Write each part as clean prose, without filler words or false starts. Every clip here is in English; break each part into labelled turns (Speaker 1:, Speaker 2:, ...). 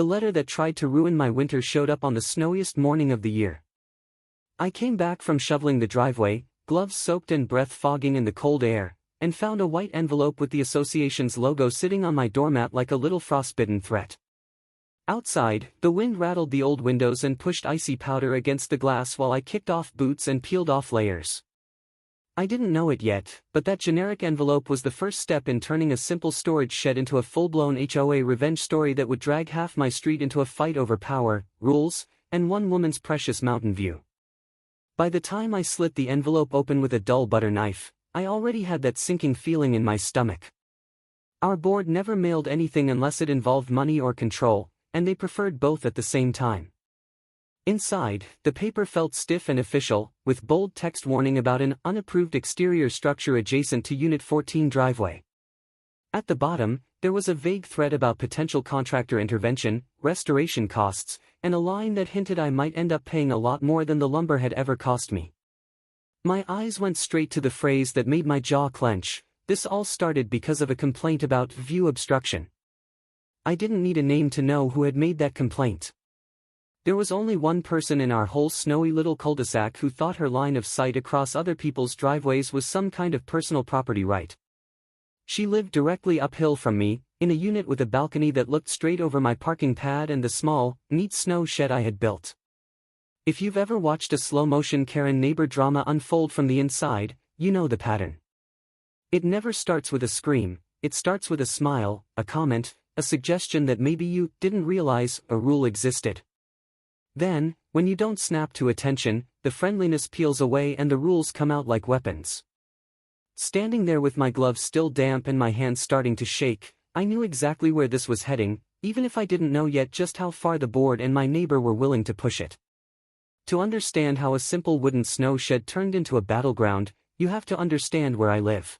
Speaker 1: the letter that tried to ruin my winter showed up on the snowiest morning of the year. I came back from shoveling the driveway, gloves soaked and breath fogging in the cold air, and found a white envelope with the association's logo sitting on my doormat like a little frostbitten threat. Outside, the wind rattled the old windows and pushed icy powder against the glass while I kicked off boots and peeled off layers. I didn't know it yet, but that generic envelope was the first step in turning a simple storage shed into a full-blown HOA revenge story that would drag half my street into a fight over power, rules, and one woman's precious mountain view. By the time I slit the envelope open with a dull butter knife, I already had that sinking feeling in my stomach. Our board never mailed anything unless it involved money or control, and they preferred both at the same time. Inside, the paper felt stiff and official, with bold text warning about an unapproved exterior structure adjacent to Unit 14 driveway. At the bottom, there was a vague threat about potential contractor intervention, restoration costs, and a line that hinted I might end up paying a lot more than the lumber had ever cost me. My eyes went straight to the phrase that made my jaw clench. This all started because of a complaint about view obstruction. I didn't need a name to know who had made that complaint. There was only one person in our whole snowy little cul-de-sac who thought her line of sight across other people's driveways was some kind of personal property right. She lived directly uphill from me, in a unit with a balcony that looked straight over my parking pad and the small, neat snow shed I had built. If you've ever watched a slow-motion Karen neighbor drama unfold from the inside, you know the pattern. It never starts with a scream, it starts with a smile, a comment, a suggestion that maybe you didn't realize a rule existed. Then, when you don't snap to attention, the friendliness peels away and the rules come out like weapons. Standing there with my gloves still damp and my hands starting to shake, I knew exactly where this was heading, even if I didn't know yet just how far the board and my neighbor were willing to push it. To understand how a simple wooden snow shed turned into a battleground, you have to understand where I live.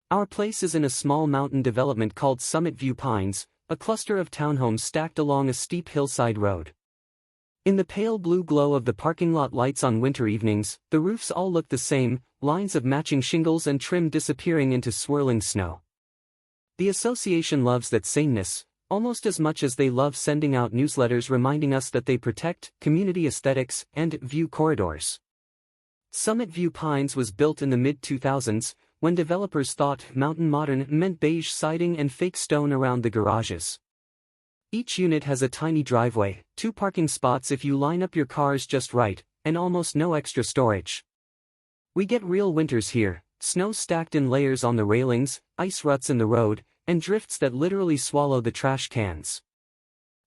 Speaker 1: Our place is in a small mountain development called Summit View Pines, a cluster of townhomes stacked along a steep hillside road. In the pale blue glow of the parking lot lights on winter evenings, the roofs all look the same, lines of matching shingles and trim disappearing into swirling snow. The association loves that sameness, almost as much as they love sending out newsletters reminding us that they protect community aesthetics and view corridors. Summit View Pines was built in the mid-2000s, when developers thought mountain modern meant beige siding and fake stone around the garages. Each unit has a tiny driveway, 2 parking spots if you line up your cars just right, and almost no extra storage. We get real winters here, snow stacked in layers on the railings, ice ruts in the road, and drifts that literally swallow the trash cans.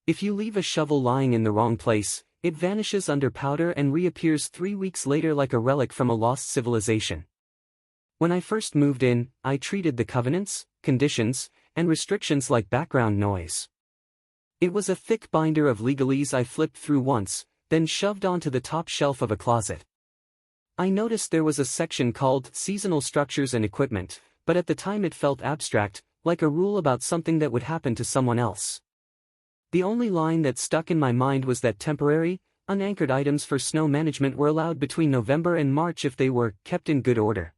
Speaker 1: If you leave a shovel lying in the wrong place, it vanishes under powder and reappears 3 weeks later like a relic from a lost civilization. When I first moved in, I treated the covenants, conditions, and restrictions like background noise. It was a thick binder of legalese I flipped through once, then shoved onto the top shelf of a closet. I noticed there was a section called Seasonal Structures and Equipment, but at the time it felt abstract, like a rule about something that would happen to someone else. The only line that stuck in my mind was that temporary, unanchored items for snow management were allowed between November and March if they were kept in good order.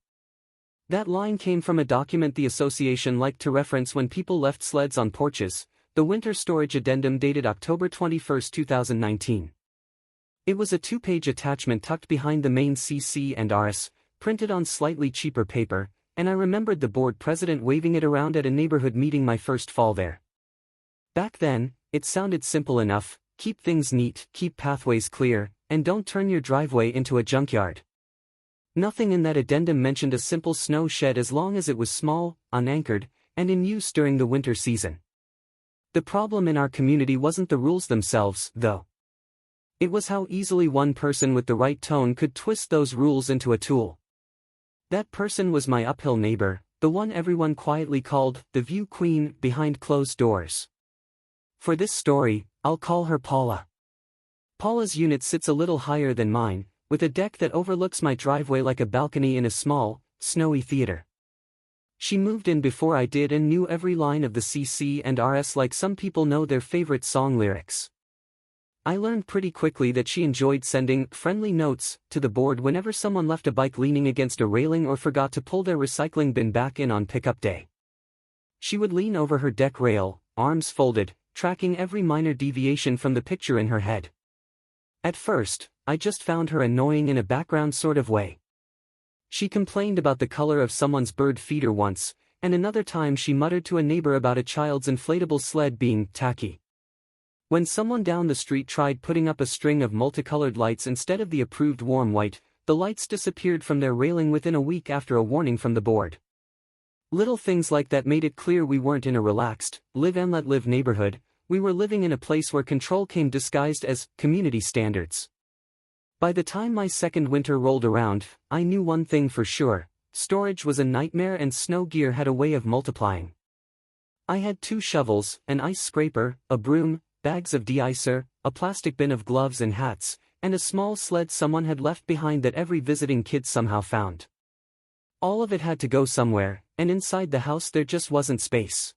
Speaker 1: That line came from a document the association liked to reference when people left sleds on porches, the Winter Storage Addendum dated October 21, 2019. It was a 2-page attachment tucked behind the main CC and RS, printed on slightly cheaper paper, and I remembered the board president waving it around at a neighborhood meeting my first fall there. Back then, it sounded simple enough: keep things neat, keep pathways clear, and don't turn your driveway into a junkyard. Nothing in that addendum mentioned a simple snow shed as long as it was small, unanchored, and in use during the winter season. The problem in our community wasn't the rules themselves, though. It was how easily one person with the right tone could twist those rules into a tool. That person was my uphill neighbor, the one everyone quietly called the View Queen behind closed doors. For this story, I'll call her Paula. Paula's unit sits a little higher than mine, with a deck that overlooks my driveway like a balcony in a small, snowy theater. She moved in before I did and knew every line of the CC and RS like some people know their favorite song lyrics. I learned pretty quickly that she enjoyed sending friendly notes to the board whenever someone left a bike leaning against a railing or forgot to pull their recycling bin back in on pickup day. She would lean over her deck rail, arms folded, tracking every minor deviation from the picture in her head. At first, I just found her annoying in a background sort of way. She complained about the color of someone's bird feeder once, and another time she muttered to a neighbor about a child's inflatable sled being tacky. When someone down the street tried putting up a string of multicolored lights instead of the approved warm white, the lights disappeared from their railing within a week after a warning from the board. Little things like that made it clear we weren't in a relaxed, live and let live neighborhood. We were living in a place where control came disguised as community standards. By the time my second winter rolled around, I knew one thing for sure: storage was a nightmare and snow gear had a way of multiplying. I had 2 shovels, an ice scraper, a broom, bags of de-icer, a plastic bin of gloves and hats, and a small sled someone had left behind that every visiting kid somehow found. All of it had to go somewhere, and inside the house there just wasn't space.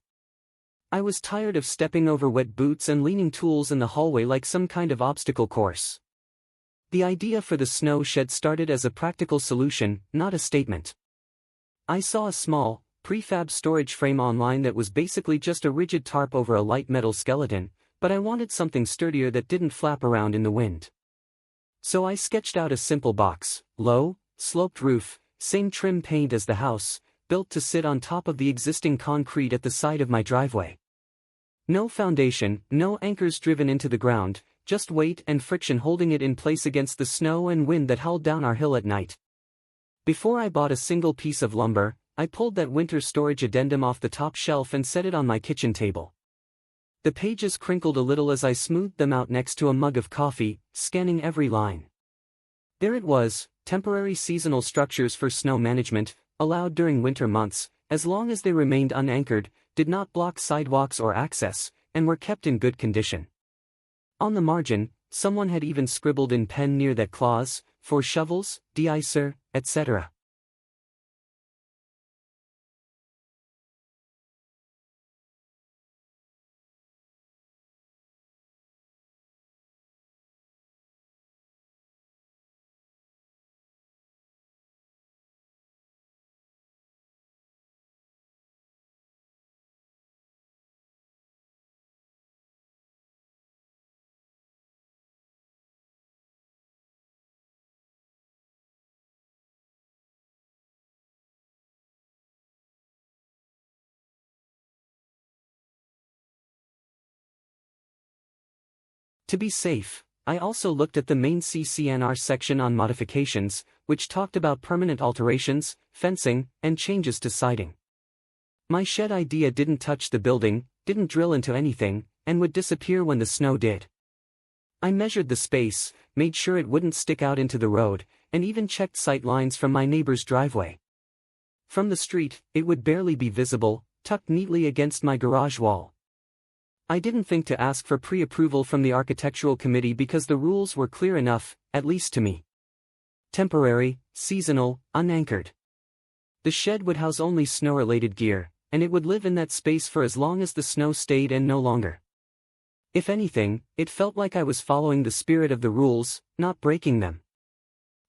Speaker 1: I was tired of stepping over wet boots and leaning tools in the hallway like some kind of obstacle course. The idea for the snow shed started as a practical solution, not a statement. I saw a small, prefab storage frame online that was basically just a rigid tarp over a light metal skeleton, but I wanted something sturdier that didn't flap around in the wind. So I sketched out a simple box: low, sloped roof, same trim paint as the house, built to sit on top of the existing concrete at the side of my driveway. No foundation, no anchors driven into the ground, just weight and friction holding it in place against the snow and wind that howled down our hill at night. Before I bought a single piece of lumber, I pulled that winter storage addendum off the top shelf and set it on my kitchen table. The pages crinkled a little as I smoothed them out next to a mug of coffee, scanning every line. There it was: temporary seasonal structures for snow management, allowed during winter months, as long as they remained unanchored, did not block sidewalks or access, and were kept in good condition. On the margin, someone had even scribbled in pen near that clause: for shovels, de-icer, etc. To be safe, I also looked at the main CCNR section on modifications, which talked about permanent alterations, fencing, and changes to siding. My shed idea didn't touch the building, didn't drill into anything, and would disappear when the snow did. I measured the space, made sure it wouldn't stick out into the road, and even checked sight lines from my neighbor's driveway. From the street, it would barely be visible, tucked neatly against my garage wall. I didn't think to ask for pre-approval from the architectural committee because the rules were clear enough, at least to me. Temporary, seasonal, unanchored. The shed would house only snow-related gear, and it would live in that space for as long as the snow stayed and no longer. If anything, it felt like I was following the spirit of the rules, not breaking them.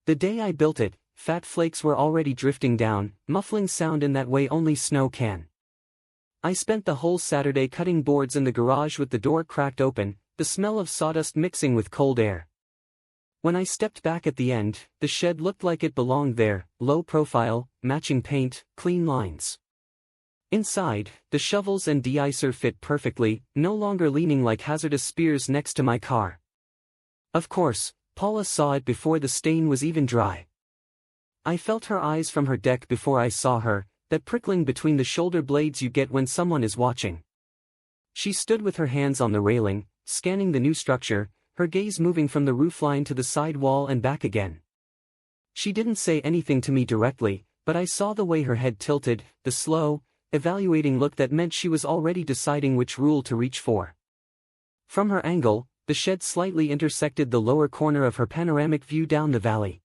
Speaker 1: The day I built it, fat flakes were already drifting down, muffling sound in that way only snow can. I spent the whole Saturday cutting boards in the garage with the door cracked open, the smell of sawdust mixing with cold air. When I stepped back at the end, the shed looked like it belonged there: low profile, matching paint, clean lines. Inside, the shovels and de-icer fit perfectly, no longer leaning like hazardous spears next to my car. Of course, Paula saw it before the stain was even dry. I felt her eyes from her deck before I saw her, that prickling between the shoulder blades you get when someone is watching. She stood with her hands on the railing, scanning the new structure, her gaze moving from the roofline to the side wall and back again. She didn't say anything to me directly, but I saw the way her head tilted, the slow, evaluating look that meant she was already deciding which rule to reach for. From her angle, the shed slightly intersected the lower corner of her panoramic view down the valley.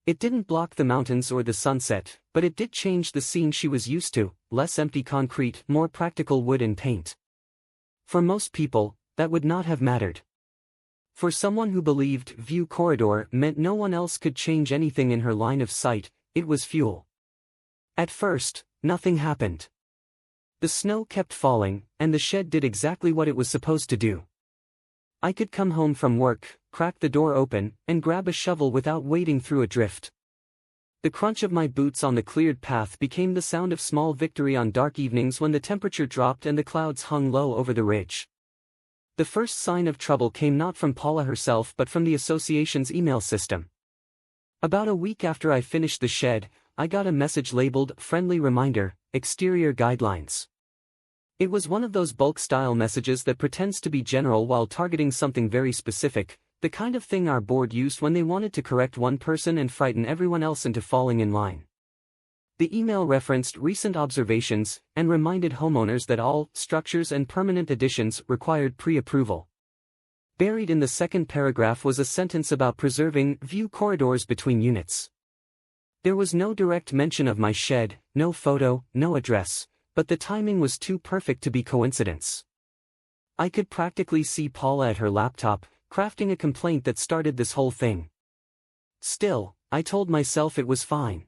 Speaker 1: It didn't block the mountains or the sunset, but it did change the scene she was used to: less empty concrete, more practical wood and paint. For most people, that would not have mattered. For someone who believed view corridor meant no one else could change anything in her line of sight, it was fuel. At first, nothing happened. The snow kept falling, and the shed did exactly what it was supposed to do. I could come home from work, crack the door open, and grab a shovel without wading through a drift. The crunch of my boots on the cleared path became the sound of small victory on dark evenings when the temperature dropped and the clouds hung low over the ridge. The first sign of trouble came not from Paula herself but from the association's email system. About a week after I finished the shed, I got a message labeled "Friendly Reminder, Exterior Guidelines." It was one of those bulk-style messages that pretends to be general while targeting something very specific, the kind of thing our board used when they wanted to correct one person and frighten everyone else into falling in line. The email referenced recent observations and reminded homeowners that all structures and permanent additions required pre-approval. Buried in the second paragraph was a sentence about preserving view corridors between units. There was no direct mention of my shed, no photo, no address, but the timing was too perfect to be coincidence. I could practically see Paula at her laptop, crafting a complaint that started this whole thing. Still, I told myself it was fine.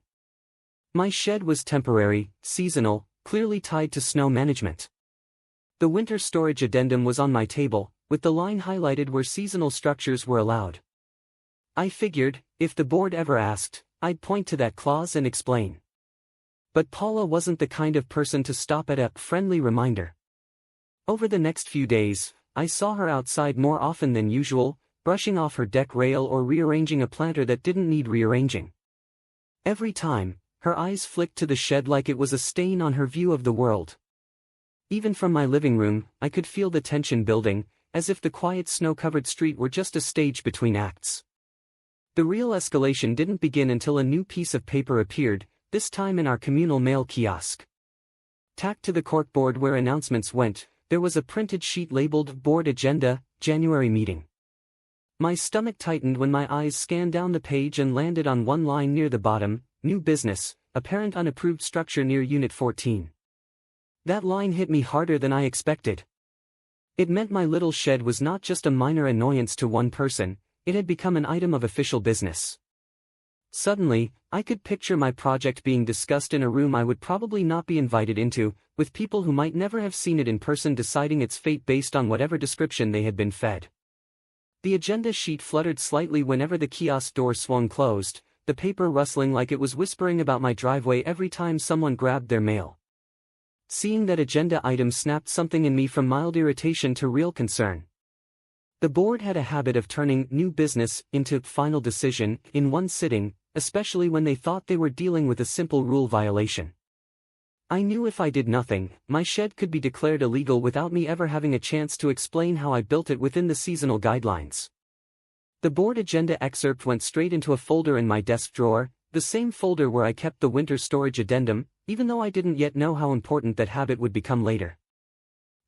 Speaker 1: My shed was temporary, seasonal, clearly tied to snow management. The winter storage addendum was on my table, with the line highlighted where seasonal structures were allowed. I figured, if the board ever asked, I'd point to that clause and explain. But Paula wasn't the kind of person to stop at a friendly reminder. Over the next few days, I saw her outside more often than usual, brushing off her deck rail or rearranging a planter that didn't need rearranging. Every time, her eyes flicked to the shed like it was a stain on her view of the world. Even from my living room, I could feel the tension building, as if the quiet snow-covered street were just a stage between acts. The real escalation didn't begin until a new piece of paper appeared, this time in our communal mail kiosk. Tacked to the corkboard where announcements went, there was a printed sheet labeled "Board Agenda, January Meeting." My stomach tightened when my eyes scanned down the page and landed on one line near the bottom: "New business, apparent unapproved structure near Unit 14. That line hit me harder than I expected. It meant my little shed was not just a minor annoyance to one person, it had become an item of official business. Suddenly, I could picture my project being discussed in a room I would probably not be invited into, with people who might never have seen it in person deciding its fate based on whatever description they had been fed. The agenda sheet fluttered slightly whenever the kiosk door swung closed, the paper rustling like it was whispering about my driveway every time someone grabbed their mail. Seeing that agenda item snapped something in me from mild irritation to real concern. The board had a habit of turning new business into final decision in one sitting, especially when they thought they were dealing with a simple rule violation. I knew if I did nothing, my shed could be declared illegal without me ever having a chance to explain how I built it within the seasonal guidelines. The board agenda excerpt went straight into a folder in my desk drawer, the same folder where I kept the winter storage addendum, even though I didn't yet know how important that habit would become later.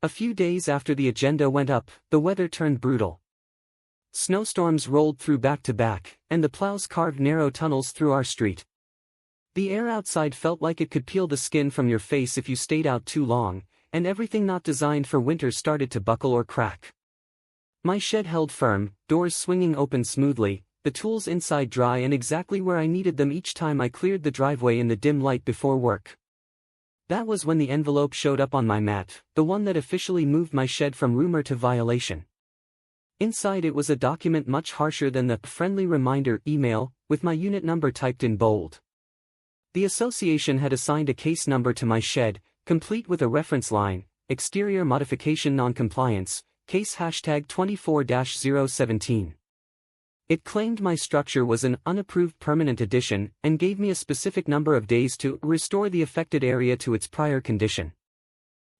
Speaker 1: A few days after the agenda went up, the weather turned brutal. Snowstorms rolled through back to back, and the plows carved narrow tunnels through our street. The air outside felt like it could peel the skin from your face if you stayed out too long, and everything not designed for winter started to buckle or crack. My shed held firm, doors swinging open smoothly, the tools inside dry and exactly where I needed them each time I cleared the driveway in the dim light before work. That was when the envelope showed up on my mat, the one that officially moved my shed from rumor to violation. Inside it was a document much harsher than the friendly reminder email, with my unit number typed in bold. The association had assigned a case number to my shed, complete with a reference line: exterior modification noncompliance, case #24-017. It claimed my structure was an unapproved permanent addition and gave me a specific number of days to restore the affected area to its prior condition.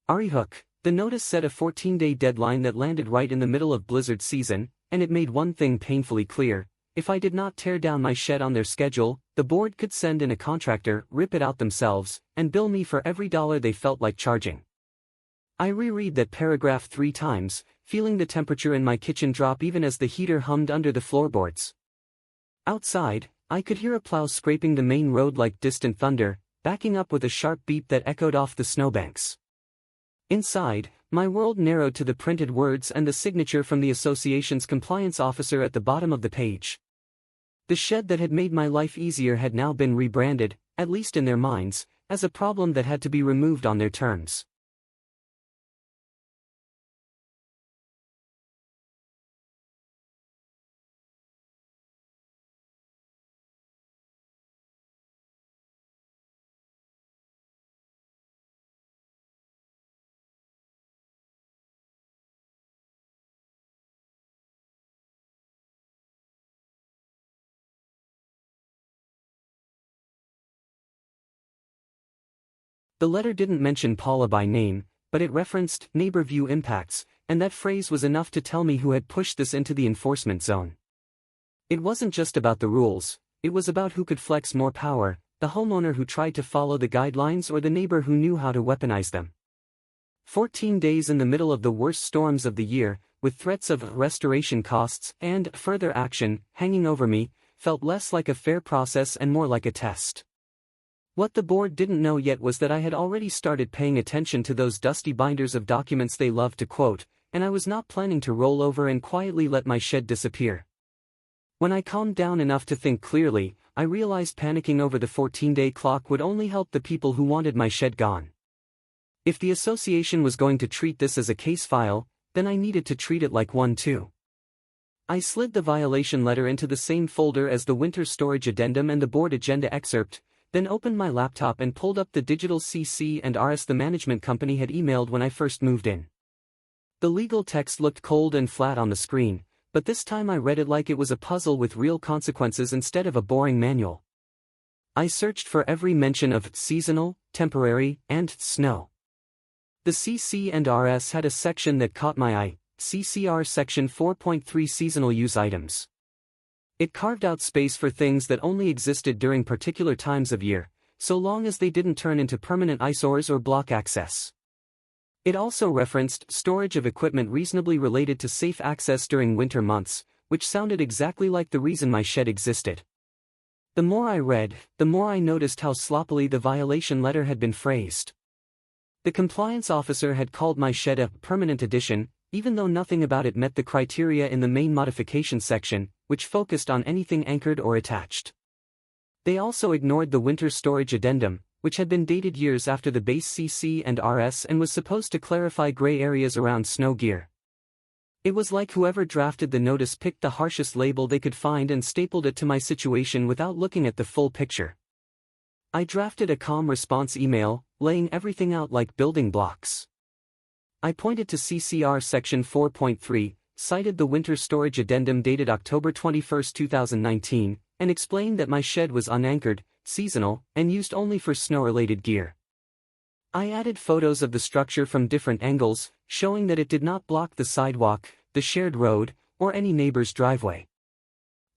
Speaker 1: Hook, the notice set a 14-day deadline that landed right in the middle of blizzard season, and it made one thing painfully clear: if I did not tear down my shed on their schedule, the board could send in a contractor, rip it out themselves, and bill me for every dollar they felt like charging. I reread that paragraph 3 times, feeling the temperature in my kitchen drop even as the heater hummed under the floorboards. Outside, I could hear a plow scraping the main road like distant thunder, backing up with a sharp beep that echoed off the snowbanks. Inside, my world narrowed to the printed words and the signature from the association's compliance officer at the bottom of the page. The shed that had made my life easier had now been rebranded, at least in their minds, as a problem that had to be removed on their terms. The letter didn't mention Paula by name, but it referenced neighbor view impacts, and that phrase was enough to tell me who had pushed this into the enforcement zone. It wasn't just about the rules, it was about who could flex more power, the homeowner who tried to follow the guidelines or the neighbor who knew how to weaponize them. 14 days in the middle of the worst storms of the year, with threats of restoration costs and further action hanging over me, felt less like a fair process and more like a test. What the board didn't know yet was that I had already started paying attention to those dusty binders of documents they loved to quote, and I was not planning to roll over and quietly let my shed disappear. When I calmed down enough to think clearly, I realized panicking over the 14-day clock would only help the people who wanted my shed gone. If the association was going to treat this as a case file, then I needed to treat it like one too. I slid the violation letter into the same folder as the winter storage addendum and the board agenda excerpt, then opened my laptop and pulled up the digital CC and RS the management company had emailed when I first moved in. The legal text looked cold and flat on the screen, but this time I read it like it was a puzzle with real consequences instead of a boring manual. I searched for every mention of seasonal, temporary, and snow. The CC and RS had a section that caught my eye, CCR Section 4.3 Seasonal Use Items. It carved out space for things that only existed during particular times of year, so long as they didn't turn into permanent eyesores or block access. It also referenced storage of equipment reasonably related to safe access during winter months, which sounded exactly like the reason my shed existed. The more I read, the more I noticed how sloppily the violation letter had been phrased. The compliance officer had called my shed a permanent addition, even though nothing about it met the criteria in the main modification section, which focused on anything anchored or attached. They also ignored the winter storage addendum, which had been dated years after the base CC and RS and was supposed to clarify gray areas around snow gear. It was like whoever drafted the notice picked the harshest label they could find and stapled it to my situation without looking at the full picture. I drafted a calm response email, laying everything out like building blocks. I pointed to CCR Section 4.3, cited the winter storage addendum dated October 21, 2019, and explained that my shed was unanchored, seasonal, and used only for snow-related gear. I added photos of the structure from different angles, showing that it did not block the sidewalk, the shared road, or any neighbor's driveway.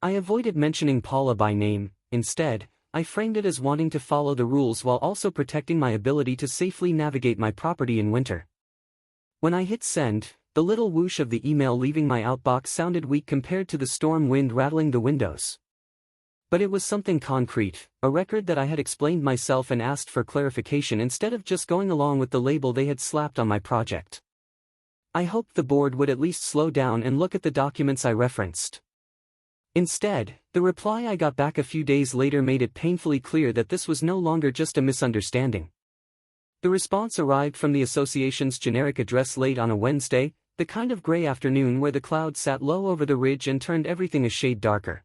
Speaker 1: I avoided mentioning Paula by name. Instead, I framed it as wanting to follow the rules while also protecting my ability to safely navigate my property in winter. When I hit send, the little whoosh of the email leaving my outbox sounded weak compared to the storm wind rattling the windows. But it was something concrete, a record that I had explained myself and asked for clarification instead of just going along with the label they had slapped on my project. I hoped the board would at least slow down and look at the documents I referenced. Instead, the reply I got back a few days later made it painfully clear that this was no longer just a misunderstanding. The response arrived from the association's generic address late on a Wednesday, the kind of gray afternoon where the clouds sat low over the ridge and turned everything a shade darker.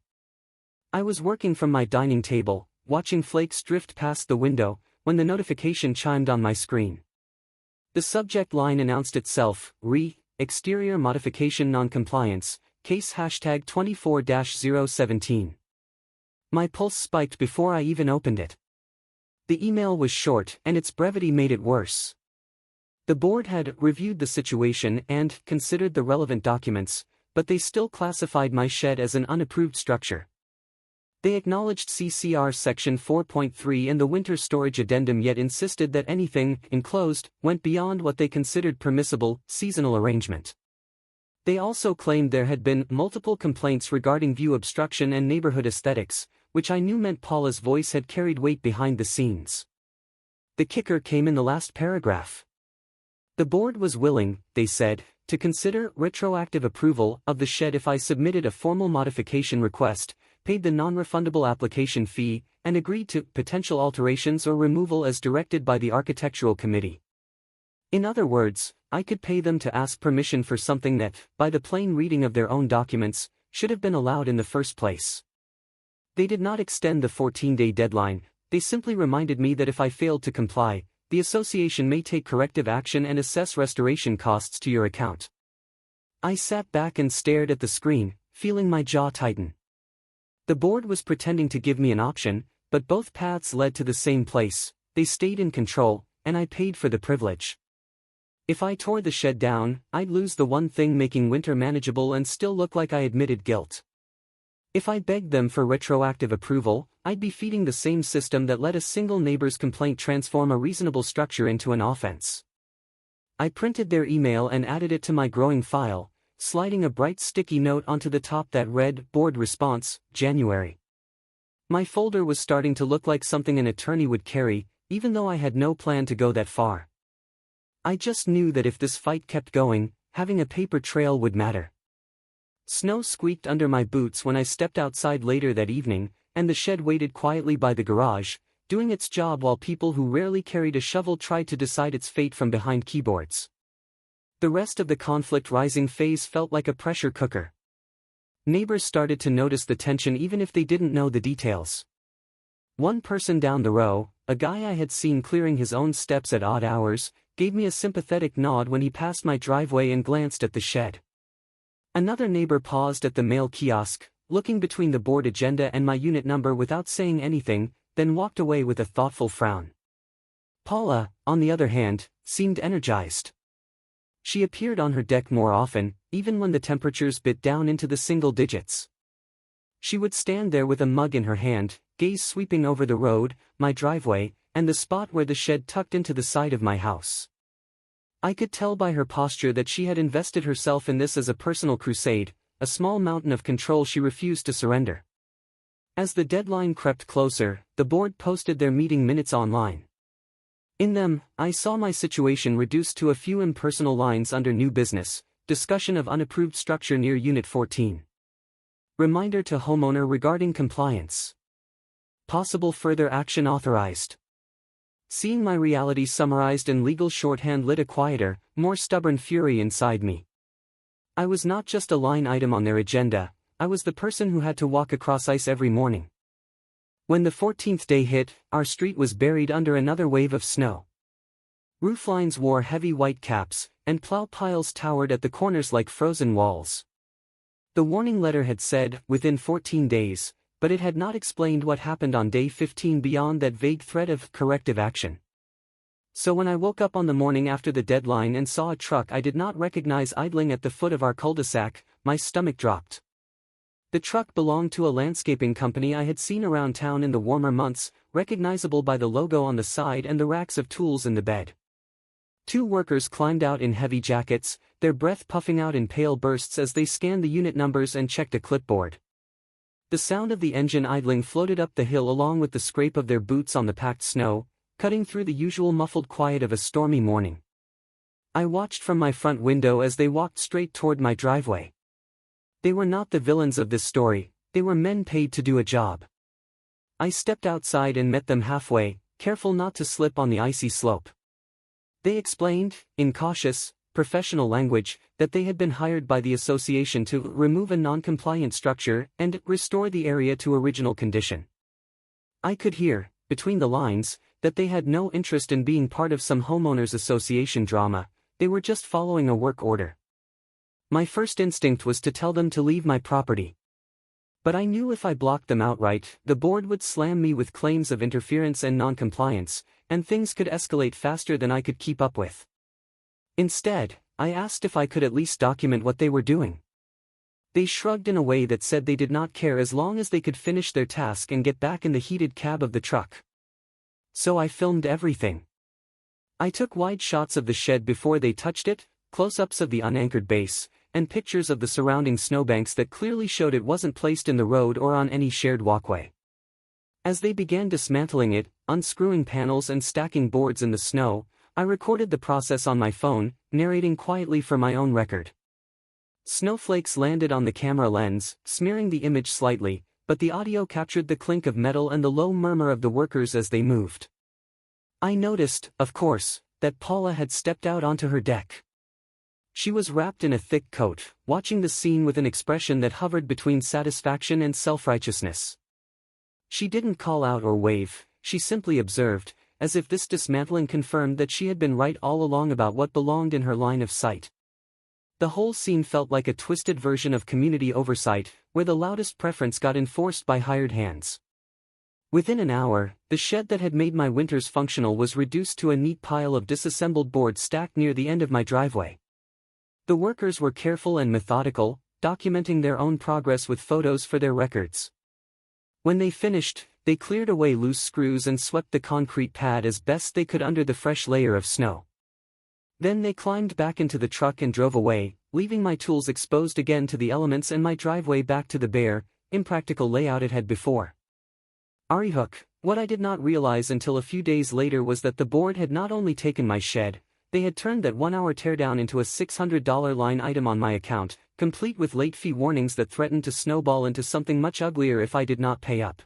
Speaker 1: I was working from my dining table, watching flakes drift past the window, when the notification chimed on my screen. The subject line announced itself, Exterior Modification Noncompliance, Case hashtag 24-017. My pulse spiked before I even opened it. The email was short, and its brevity made it worse. The board had reviewed the situation and considered the relevant documents, but they still classified my shed as an unapproved structure. They acknowledged CCR Section 4.3 and the winter storage addendum yet insisted that anything enclosed went beyond what they considered permissible seasonal arrangement. They also claimed there had been multiple complaints regarding view obstruction and neighborhood aesthetics, which I knew meant Paula's voice had carried weight behind the scenes. The kicker came in the last paragraph. The board was willing, they said, to consider retroactive approval of the shed if I submitted a formal modification request, paid the non-refundable application fee, and agreed to potential alterations or removal as directed by the architectural committee. In other words, I could pay them to ask permission for something that, by the plain reading of their own documents, should have been allowed in the first place. They did not extend the 14-day deadline, they simply reminded me that if I failed to comply, the association may take corrective action and assess restoration costs to your account. I sat back and stared at the screen, feeling my jaw tighten. The board was pretending to give me an option, but both paths led to the same place. They stayed in control, and I paid for the privilege. If I tore the shed down, I'd lose the one thing making winter manageable and still look like I admitted guilt. If I begged them for retroactive approval, I'd be feeding the same system that let a single neighbor's complaint transform a reasonable structure into an offense. I printed their email and added it to my growing file, sliding a bright sticky note onto the top that read, "Board response, January." My folder was starting to look like something an attorney would carry, even though I had no plan to go that far. I just knew that if this fight kept going, having a paper trail would matter. Snow squeaked under my boots when I stepped outside later that evening, and the shed waited quietly by the garage, doing its job while people who rarely carried a shovel tried to decide its fate from behind keyboards. The rest of the conflict rising phase felt like a pressure cooker. Neighbors started to notice the tension even if they didn't know the details. One person down the row, a guy I had seen clearing his own steps at odd hours, gave me a sympathetic nod when he passed my driveway and glanced at the shed. Another neighbor paused at the mail kiosk, looking between the board agenda and my unit number without saying anything, then walked away with a thoughtful frown. Paula, on the other hand, seemed energized. She appeared on her deck more often, even when the temperatures bit down into the single digits. She would stand there with a mug in her hand, gaze sweeping over the road, my driveway, and the spot where the shed tucked into the side of my house. I could tell by her posture that she had invested herself in this as a personal crusade, a small mountain of control she refused to surrender. As the deadline crept closer, the board posted their meeting minutes online. In them, I saw my situation reduced to a few impersonal lines under new business, discussion of unapproved structure near Unit 14. Reminder to homeowner regarding compliance. Possible further action authorized. Seeing my reality summarized in legal shorthand lit a quieter, more stubborn fury inside me. I was not just a line item on their agenda, I was the person who had to walk across ice every morning. When the 14th day hit, our street was buried under another wave of snow. Rooflines wore heavy white caps, and plow piles towered at the corners like frozen walls. The warning letter had said, within 14 days, but it had not explained what happened on day 15 beyond that vague threat of corrective action. So when I woke up on the morning after the deadline and saw a truck I did not recognize idling at the foot of our cul-de-sac, my stomach dropped. The truck belonged to a landscaping company I had seen around town in the warmer months, recognizable by the logo on the side and the racks of tools in the bed. Two workers climbed out in heavy jackets, their breath puffing out in pale bursts as they scanned the unit numbers and checked a clipboard. The sound of the engine idling floated up the hill along with the scrape of their boots on the packed snow, cutting through the usual muffled quiet of a stormy morning. I watched from my front window as they walked straight toward my driveway. They were not the villains of this story, they were men paid to do a job. I stepped outside and met them halfway, careful not to slip on the icy slope. They explained, in cautious, professional language, that they had been hired by the association to remove a non-compliant structure and restore the area to original condition. I could hear, between the lines, that they had no interest in being part of some homeowners association drama, they were just following a work order. My first instinct was to tell them to leave my property. But I knew if I blocked them outright, the board would slam me with claims of interference and non-compliance, and things could escalate faster than I could keep up with. Instead, I asked if I could at least document what they were doing. They shrugged in a way that said they did not care as long as they could finish their task and get back in the heated cab of the truck. So I filmed everything. I took wide shots of the shed before they touched it, close-ups of the unanchored base, and pictures of the surrounding snowbanks that clearly showed it wasn't placed in the road or on any shared walkway. As they began dismantling it, unscrewing panels and stacking boards in the snow, I recorded the process on my phone, narrating quietly for my own record. Snowflakes landed on the camera lens, smearing the image slightly, but the audio captured the clink of metal and the low murmur of the workers as they moved. I noticed, of course, that Paula had stepped out onto her deck. She was wrapped in a thick coat, watching the scene with an expression that hovered between satisfaction and self-righteousness. She didn't call out or wave, she simply observed, as if this dismantling confirmed that she had been right all along about what belonged in her line of sight. The whole scene felt like a twisted version of community oversight, where the loudest preference got enforced by hired hands. Within an hour, the shed that had made my winters functional was reduced to a neat pile of disassembled boards stacked near the end of my driveway. The workers were careful and methodical, documenting their own progress with photos for their records. When they finished, they cleared away loose screws and swept the concrete pad as best they could under the fresh layer of snow. Then they climbed back into the truck and drove away, leaving my tools exposed again to the elements and my driveway back to the bare, impractical layout it had before. Hook, what I did not realize until a few days later was that the board had not only taken my shed, they had turned that 1-hour teardown into a $600 line item on my account, complete with late fee warnings that threatened to snowball into something much uglier if I did not pay up.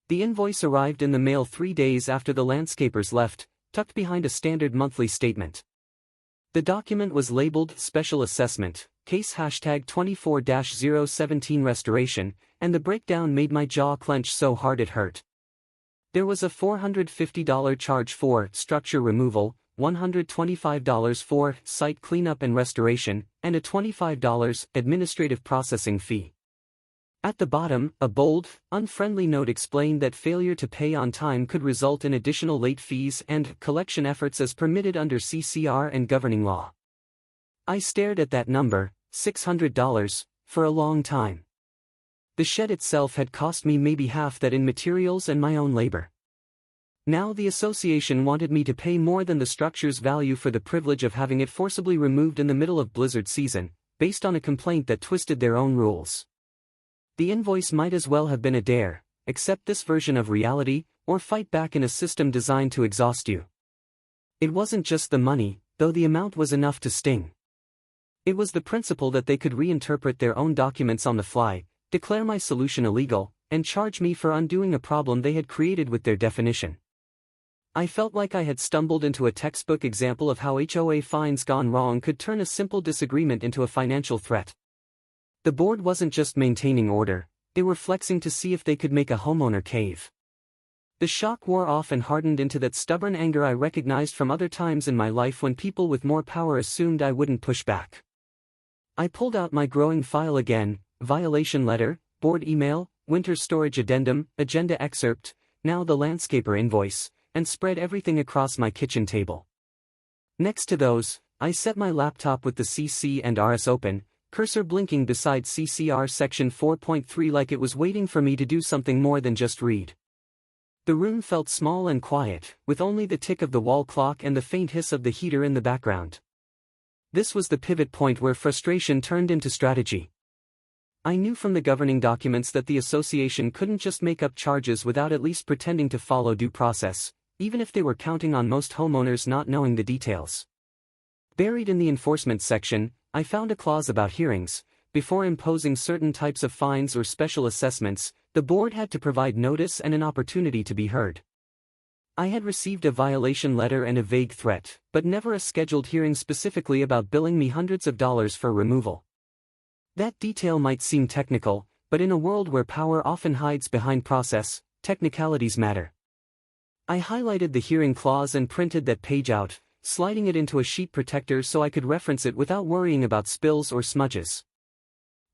Speaker 1: The invoice arrived in the mail 3 days after the landscapers left, tucked behind a standard monthly statement. The document was labeled Special Assessment, Case #24-017 Restoration, and the breakdown made my jaw clench so hard it hurt. There was a $450 charge for structure removal, $125 for site cleanup and restoration, and a $25 administrative processing fee. At the bottom, a bold, unfriendly note explained that failure to pay on time could result in additional late fees and collection efforts as permitted under CCR and governing law. I stared at that number, $600, for a long time. The shed itself had cost me maybe half that in materials and my own labor. Now the association wanted me to pay more than the structure's value for the privilege of having it forcibly removed in the middle of blizzard season, based on a complaint that twisted their own rules. The invoice might as well have been a dare, accept this version of reality, or fight back in a system designed to exhaust you. It wasn't just the money, though the amount was enough to sting. It was the principle that they could reinterpret their own documents on the fly, declare my solution illegal, and charge me for undoing a problem they had created with their definition. I felt like I had stumbled into a textbook example of how HOA fines gone wrong could turn a simple disagreement into a financial threat. The board wasn't just maintaining order, they were flexing to see if they could make a homeowner cave. The shock wore off and hardened into that stubborn anger I recognized from other times in my life when people with more power assumed I wouldn't push back. I pulled out my growing file again, violation letter, board email, winter storage addendum, agenda excerpt, now the landscaper invoice, and spread everything across my kitchen table. Next to those, I set my laptop with the CC and RS open, cursor blinking beside CCR section 4.3 like it was waiting for me to do something more than just read. The room felt small and quiet, with only the tick of the wall clock and the faint hiss of the heater in the background. This was the pivot point where frustration turned into strategy. I knew from the governing documents that the association couldn't just make up charges without at least pretending to follow due process, even if they were counting on most homeowners not knowing the details. Buried in the enforcement section, I found a clause about hearings. Before imposing certain types of fines or special assessments, the board had to provide notice and an opportunity to be heard. I had received a violation letter and a vague threat, but never a scheduled hearing specifically about billing me hundreds of dollars for removal. That detail might seem technical, but in a world where power often hides behind process, technicalities matter. I highlighted the hearing clause and printed that page out, sliding it into a sheet protector so I could reference it without worrying about spills or smudges.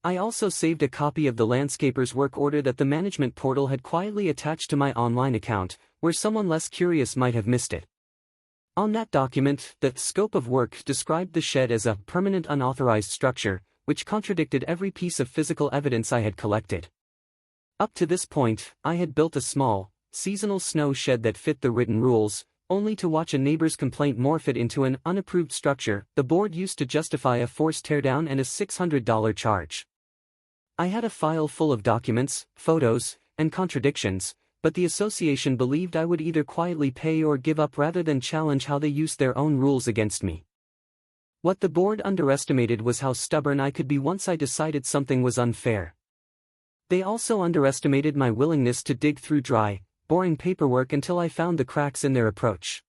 Speaker 1: I also saved a copy of the landscaper's work order that the management portal had quietly attached to my online account, where someone less curious might have missed it. On that document, the scope of work described the shed as a permanent unauthorized structure, which contradicted every piece of physical evidence I had collected. Up to this point, I had built a small, seasonal snow shed that fit the written rules, only to watch a neighbor's complaint morph it into an unapproved structure the board used to justify a forced teardown and a $600 charge. I had a file full of documents, photos, and contradictions, but the association believed I would either quietly pay or give up rather than challenge how they used their own rules against me. What the board underestimated was how stubborn I could be once I decided something was unfair. They also underestimated my willingness to dig through dry, boring paperwork until I found the cracks in their approach.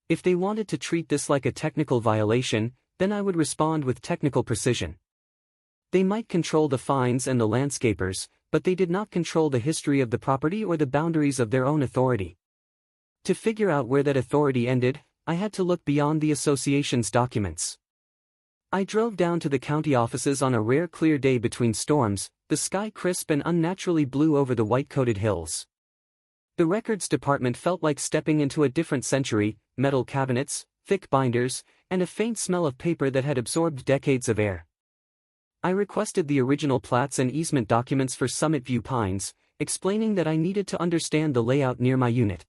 Speaker 1: If they wanted to treat this like a technical violation, then I would respond with technical precision. They might control the fines and the landscapers, but they did not control the history of the property or the boundaries of their own authority. To figure out where that authority ended, I had to look beyond the association's documents. I drove down to the county offices on a rare clear day between storms, the sky crisp and unnaturally blue over the white-coated hills. The records department felt like stepping into a different century: metal cabinets, thick binders, and a faint smell of paper that had absorbed decades of air. I requested the original plats and easement documents for Summit View Pines, explaining that I needed to understand the layout near my unit.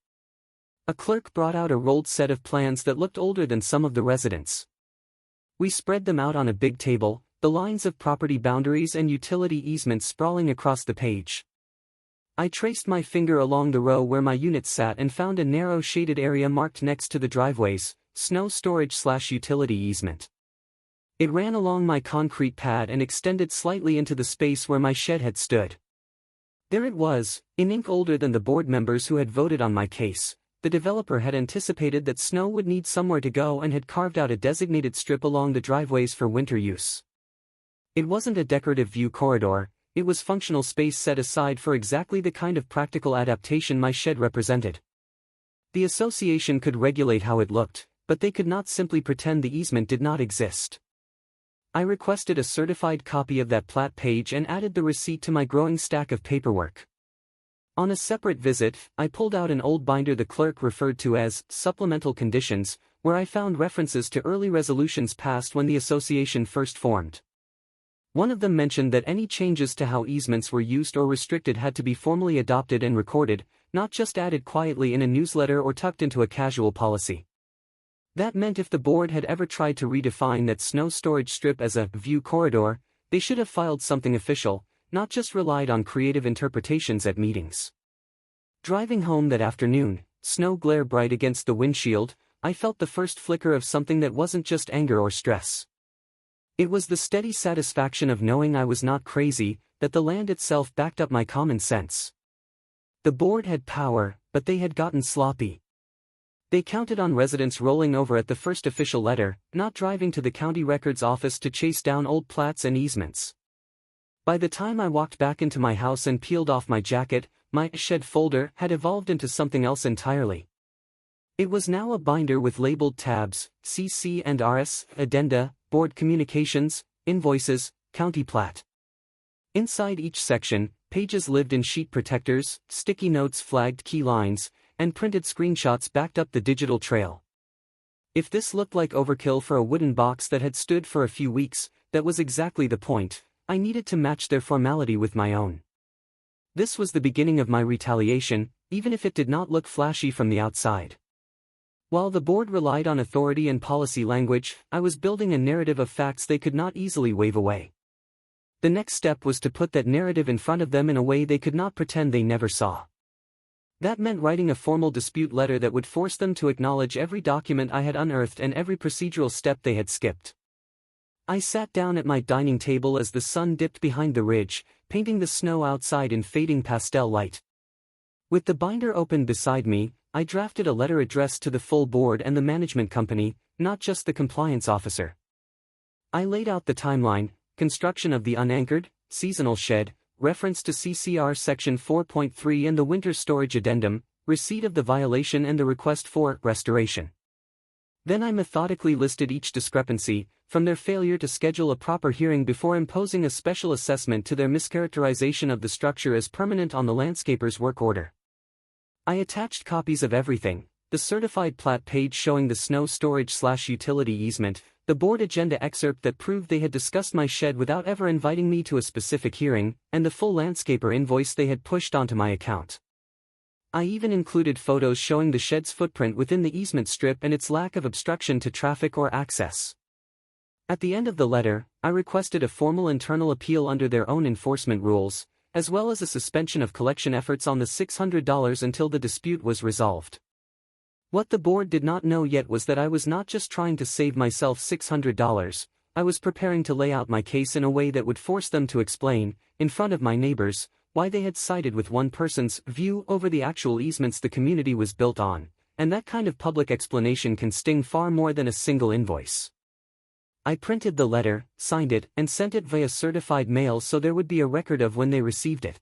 Speaker 1: A clerk brought out a rolled set of plans that looked older than some of the residents. We spread them out on a big table, the lines of property boundaries and utility easements sprawling across the page. I traced my finger along the row where my unit sat and found a narrow shaded area marked next to the driveways: snow storage/utility easement. It ran along my concrete pad and extended slightly into the space where my shed had stood. There it was, in ink older than the board members who had voted on my case. The developer had anticipated that snow would need somewhere to go and had carved out a designated strip along the driveways for winter use. It wasn't a decorative view corridor, it was functional space set aside for exactly the kind of practical adaptation my shed represented. The association could regulate how it looked, but they could not simply pretend the easement did not exist. I requested a certified copy of that plat page and added the receipt to my growing stack of paperwork. On a separate visit, I pulled out an old binder the clerk referred to as supplemental conditions, where I found references to early resolutions passed when the association first formed. One of them mentioned that any changes to how easements were used or restricted had to be formally adopted and recorded, not just added quietly in a newsletter or tucked into a casual policy. That meant if the board had ever tried to redefine that snow storage strip as a view corridor, they should have filed something official, not just relied on creative interpretations at meetings. Driving home that afternoon, snow glare bright against the windshield, I felt the first flicker of something that wasn't just anger or stress. It was the steady satisfaction of knowing I was not crazy, that the land itself backed up my common sense. The board had power, but they had gotten sloppy. They counted on residents rolling over at the first official letter, not driving to the county records office to chase down old plats and easements. By the time I walked back into my house and peeled off my jacket, my shed folder had evolved into something else entirely. It was now a binder with labeled tabs: CC and RS, addenda, board communications, invoices, county plat. Inside each section, pages lived in sheet protectors, sticky notes flagged key lines, and printed screenshots backed up the digital trail. If this looked like overkill for a wooden box that had stood for a few weeks, that was exactly the point. I needed to match their formality with my own. This was the beginning of my retaliation, even if it did not look flashy from the outside. While the board relied on authority and policy language, I was building a narrative of facts they could not easily wave away. The next step was to put that narrative in front of them in a way they could not pretend they never saw. That meant writing a formal dispute letter that would force them to acknowledge every document I had unearthed and every procedural step they had skipped. I sat down at my dining table as the sun dipped behind the ridge, painting the snow outside in fading pastel light. With the binder open beside me, I drafted a letter addressed to the full board and the management company, not just the compliance officer. I laid out the timeline: construction of the unanchored, seasonal shed, reference to CCR Section 4.3 and the winter storage addendum, receipt of the violation and the request for restoration. Then I methodically listed each discrepancy, from their failure to schedule a proper hearing before imposing a special assessment to their mischaracterization of the structure as permanent on the landscaper's work order. I attached copies of everything: the certified plat page showing the snow storage/utility easement, the board agenda excerpt that proved they had discussed my shed without ever inviting me to a specific hearing, and the full landscaper invoice they had pushed onto my account. I even included photos showing the shed's footprint within the easement strip and its lack of obstruction to traffic or access. At the end of the letter, I requested a formal internal appeal under their own enforcement rules, as well as a suspension of collection efforts on the $600 until the dispute was resolved. What the board did not know yet was that I was not just trying to save myself $600, I was preparing to lay out my case in a way that would force them to explain, in front of my neighbors, why they had sided with one person's view over the actual easements the community was built on, and that kind of public explanation can sting far more than a single invoice. I printed the letter, signed it, and sent it via certified mail so there would be a record of when they received it.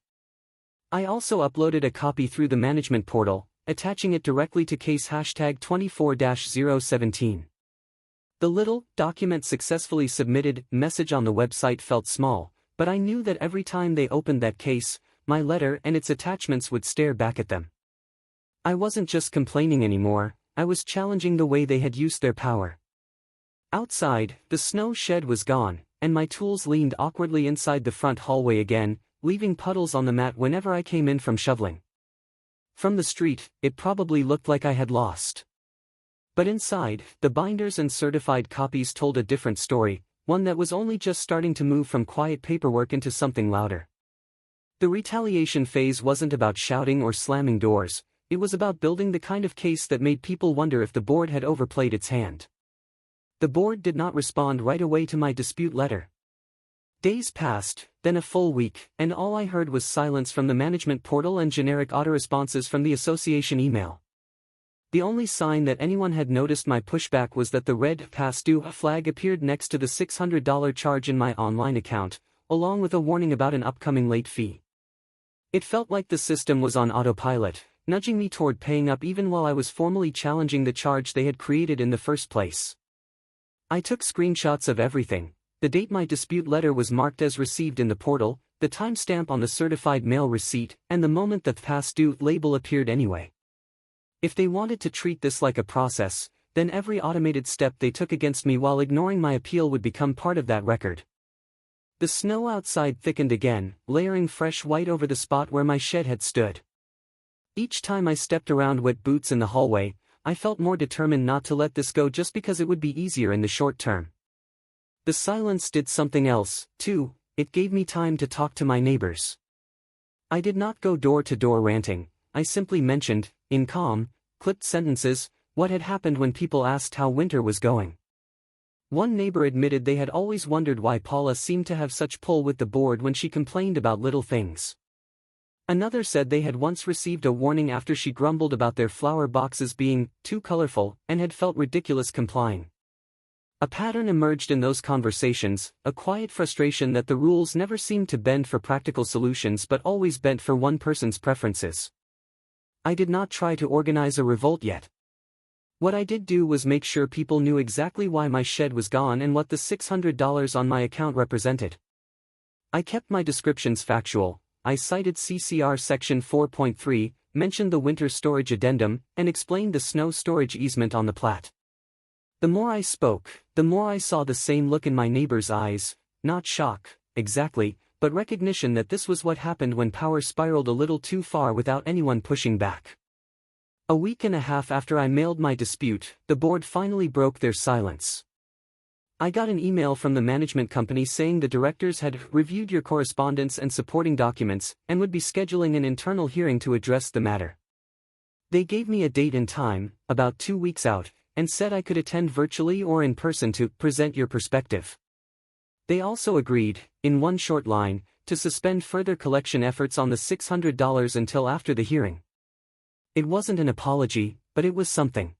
Speaker 1: I also uploaded a copy through the management portal, attaching it directly to case #24-017. The little document successfully submitted message on the website felt small, but I knew that every time they opened that case, my letter and its attachments would stare back at them. I wasn't just complaining anymore, I was challenging the way they had used their power. Outside, the snow shed was gone, and my tools leaned awkwardly inside the front hallway again, leaving puddles on the mat whenever I came in from shoveling. From the street, it probably looked like I had lost. But inside, the binders and certified copies told a different story, one that was only just starting to move from quiet paperwork into something louder. The retaliation phase wasn't about shouting or slamming doors, it was about building the kind of case that made people wonder if the board had overplayed its hand. The board did not respond right away to my dispute letter. Days passed, then a full week, and all I heard was silence from the management portal and generic autoresponses from the association email. The only sign that anyone had noticed my pushback was that the red past due flag appeared next to the $600 charge in my online account, along with a warning about an upcoming late fee. It felt like the system was on autopilot, nudging me toward paying up even while I was formally challenging the charge they had created in the first place. I took screenshots of everything: the date my dispute letter was marked as received in the portal, the timestamp on the certified mail receipt, and the moment the past due label appeared anyway. If they wanted to treat this like a process, then every automated step they took against me while ignoring my appeal would become part of that record. The snow outside thickened again, layering fresh white over the spot where my shed had stood. Each time I stepped around wet boots in the hallway, I felt more determined not to let this go just because it would be easier in the short term. The silence did something else, too. It gave me time to talk to my neighbors. I did not go door to door ranting, I simply mentioned, in calm, clipped sentences, what had happened when people asked how winter was going. One neighbor admitted they had always wondered why Paula seemed to have such pull with the board when she complained about little things. Another said they had once received a warning after she grumbled about their flower boxes being too colorful and had felt ridiculous complying. A pattern emerged in those conversations, a quiet frustration that the rules never seemed to bend for practical solutions but always bent for one person's preferences. I did not try to organize a revolt yet. What I did do was make sure people knew exactly why my shed was gone and what the $600 on my account represented. I kept my descriptions factual. I cited CCR Section 4.3, mentioned the winter storage addendum, and explained the snow storage easement on the plat. The more I spoke, the more I saw the same look in my neighbor's eyes, not shock, exactly, but recognition that this was what happened when power spiraled a little too far without anyone pushing back. A week and a half after I mailed my dispute, the board finally broke their silence. I got an email from the management company saying the directors had reviewed your correspondence and supporting documents and would be scheduling an internal hearing to address the matter. They gave me a date and time, about 2 weeks out, and said I could attend virtually or in person to present your perspective. They also agreed, in one short line, to suspend further collection efforts on the $600 until after the hearing. It wasn't an apology, but it was something.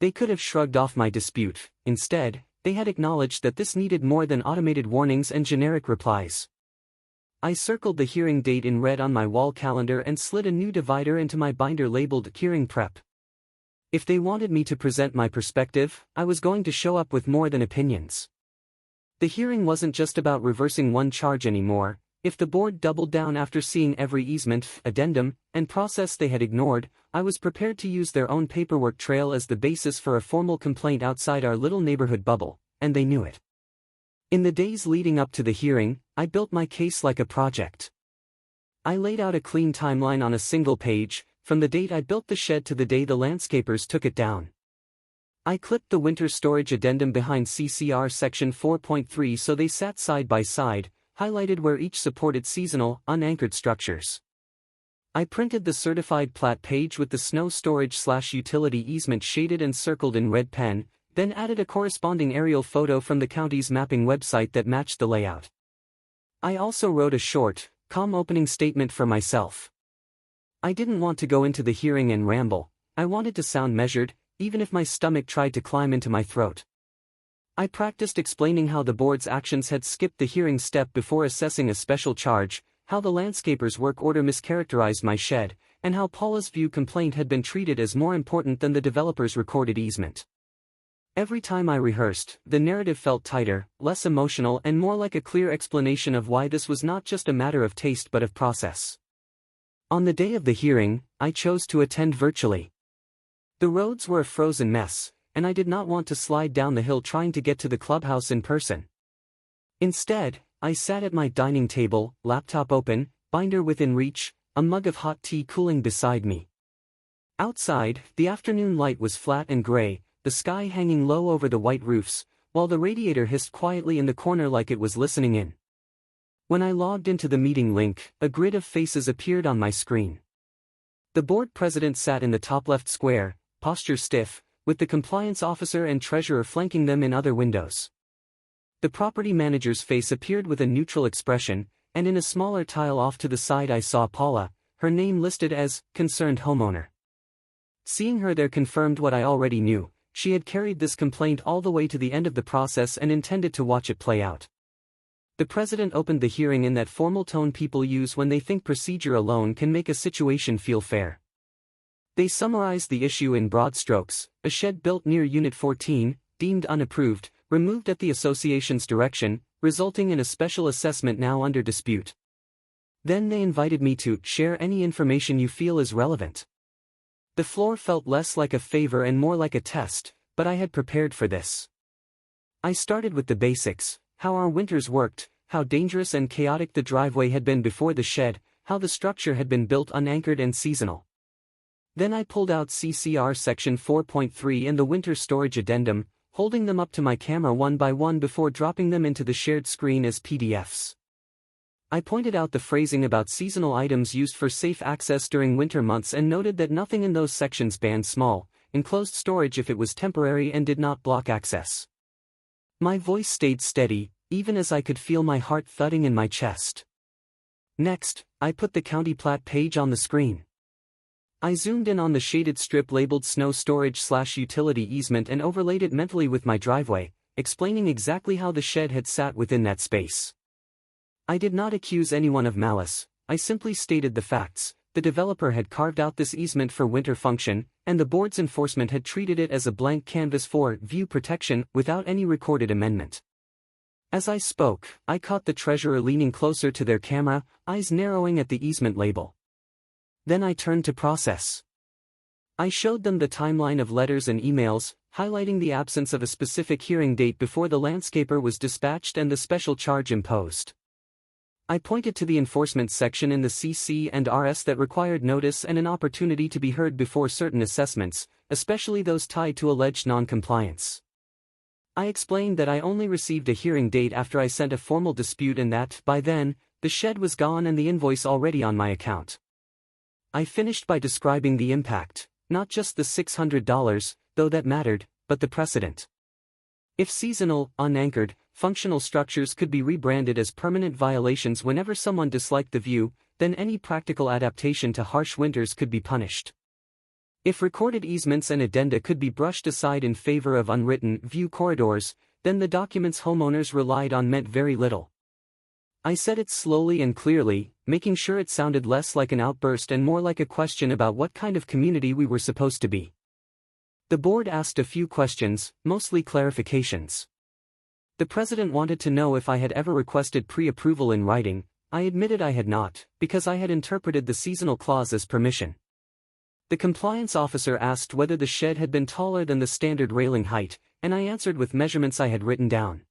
Speaker 1: They could have shrugged off my dispute. Instead, they had acknowledged that this needed more than automated warnings and generic replies. I circled the hearing date in red on my wall calendar and slid a new divider into my binder labeled Hearing Prep. If they wanted me to present my perspective, I was going to show up with more than opinions. The hearing wasn't just about reversing one charge anymore. If the board doubled down after seeing every easement, addendum, and process they had ignored, I was prepared to use their own paperwork trail as the basis for a formal complaint outside our little neighborhood bubble, and they knew it. In the days leading up to the hearing, I built my case like a project. I laid out a clean timeline on a single page, from the date I built the shed to the day the landscapers took it down. I clipped the winter storage addendum behind CCR Section 4.3 so they sat side by side, highlighted where each supported seasonal, unanchored structures. I printed the certified plat page with the snow storage/utility easement shaded and circled in red pen, then added a corresponding aerial photo from the county's mapping website that matched the layout. I also wrote a short, calm opening statement for myself. I didn't want to go into the hearing and ramble. I wanted to sound measured, even if my stomach tried to climb into my throat. I practiced explaining how the board's actions had skipped the hearing step before assessing a special charge, how the landscaper's work order mischaracterized my shed, and how Paula's view complaint had been treated as more important than the developer's recorded easement. Every time I rehearsed, the narrative felt tighter, less emotional, and more like a clear explanation of why this was not just a matter of taste but of process. On the day of the hearing, I chose to attend virtually. The roads were a frozen mess, and I did not want to slide down the hill trying to get to the clubhouse in person. Instead, I sat at my dining table, laptop open, binder within reach, a mug of hot tea cooling beside me. Outside, the afternoon light was flat and gray, the sky hanging low over the white roofs, while the radiator hissed quietly in the corner like it was listening in. When I logged into the meeting link, a grid of faces appeared on my screen. The board president sat in the top left square, posture stiff, with the compliance officer and treasurer flanking them in other windows. The property manager's face appeared with a neutral expression, and in a smaller tile off to the side I saw Paula, her name listed as concerned homeowner. Seeing her there confirmed what I already knew. She had carried this complaint all the way to the end of the process and intended to watch it play out. The president opened the hearing in that formal tone people use when they think procedure alone can make a situation feel fair. They summarized the issue in broad strokes: a shed built near Unit 14, deemed unapproved, removed at the association's direction, resulting in a special assessment now under dispute. Then they invited me to share any information you feel is relevant. The floor felt less like a favor and more like a test, but I had prepared for this. I started with the basics: how our winters worked, how dangerous and chaotic the driveway had been before the shed, how the structure had been built unanchored and seasonal. Then I pulled out CCR Section 4.3 and the Winter Storage Addendum, holding them up to my camera one by one before dropping them into the shared screen as PDFs. I pointed out the phrasing about seasonal items used for safe access during winter months and noted that nothing in those sections banned small, enclosed storage if it was temporary and did not block access. My voice stayed steady, even as I could feel my heart thudding in my chest. Next, I put the county plat page on the screen. I zoomed in on the shaded strip labeled snow storage/utility easement and overlaid it mentally with my driveway, explaining exactly how the shed had sat within that space. I did not accuse anyone of malice, I simply stated the facts. The developer had carved out this easement for winter function, and the board's enforcement had treated it as a blank canvas for view protection without any recorded amendment. As I spoke, I caught the treasurer leaning closer to their camera, eyes narrowing at the easement label. Then I turned to process. I showed them the timeline of letters and emails, highlighting the absence of a specific hearing date before the landscaper was dispatched and the special charge imposed. I pointed to the enforcement section in the CC and RS that required notice and an opportunity to be heard before certain assessments, especially those tied to alleged non-compliance. I explained that I only received a hearing date after I sent a formal dispute and that, by then, the shed was gone and the invoice already on my account. I finished by describing the impact, not just the $600, though that mattered, but the precedent. If seasonal, unanchored, functional structures could be rebranded as permanent violations whenever someone disliked the view, then any practical adaptation to harsh winters could be punished. If recorded easements and addenda could be brushed aside in favor of unwritten view corridors, then the documents homeowners relied on meant very little. I said it slowly and clearly, making sure it sounded less like an outburst and more like a question about what kind of community we were supposed to be. The board asked a few questions, mostly clarifications. The president wanted to know if I had ever requested pre-approval in writing. I admitted I had not, because I had interpreted the seasonal clause as permission. The compliance officer asked whether the shed had been taller than the standard railing height, and I answered with measurements I had written down.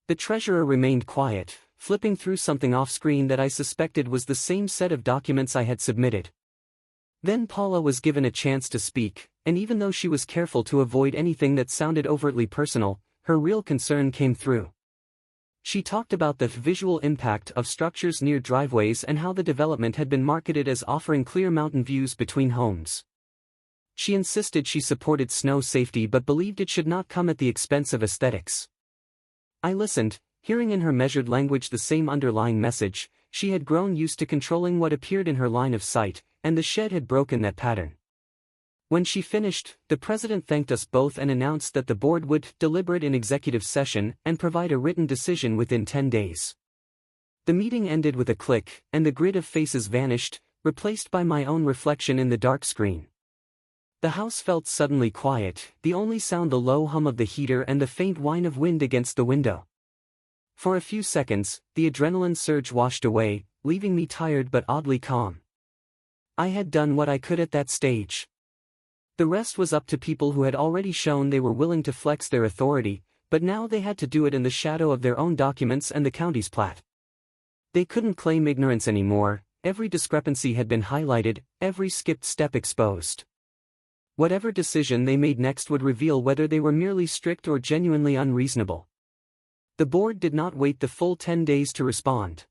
Speaker 1: The treasurer remained quiet, flipping through something off-screen that I suspected was the same set of documents I had submitted. Then Paula was given a chance to speak, and even though she was careful to avoid anything that sounded overtly personal, her real concern came through. She talked about the visual impact of structures near driveways and how the development had been marketed as offering clear mountain views between homes. She insisted she supported snow safety but believed it should not come at the expense of aesthetics. I listened, hearing in her measured language the same underlying message. She had grown used to controlling what appeared in her line of sight, and the shed had broken that pattern. When she finished, the president thanked us both and announced that the board would deliberate in executive session and provide a written decision within 10 days. The meeting ended with a click, and the grid of faces vanished, replaced by my own reflection in the dark screen. The house felt suddenly quiet, the only sound the low hum of the heater and the faint whine of wind against the window. For a few seconds, the adrenaline surge washed away, leaving me tired but oddly calm. I had done what I could at that stage. The rest was up to people who had already shown they were willing to flex their authority, but now they had to do it in the shadow of their own documents and the county's plat. They couldn't claim ignorance anymore. Every discrepancy had been highlighted, every skipped step exposed. Whatever decision they made next would reveal whether they were merely strict or genuinely unreasonable. The board did not wait the full 10 days to respond.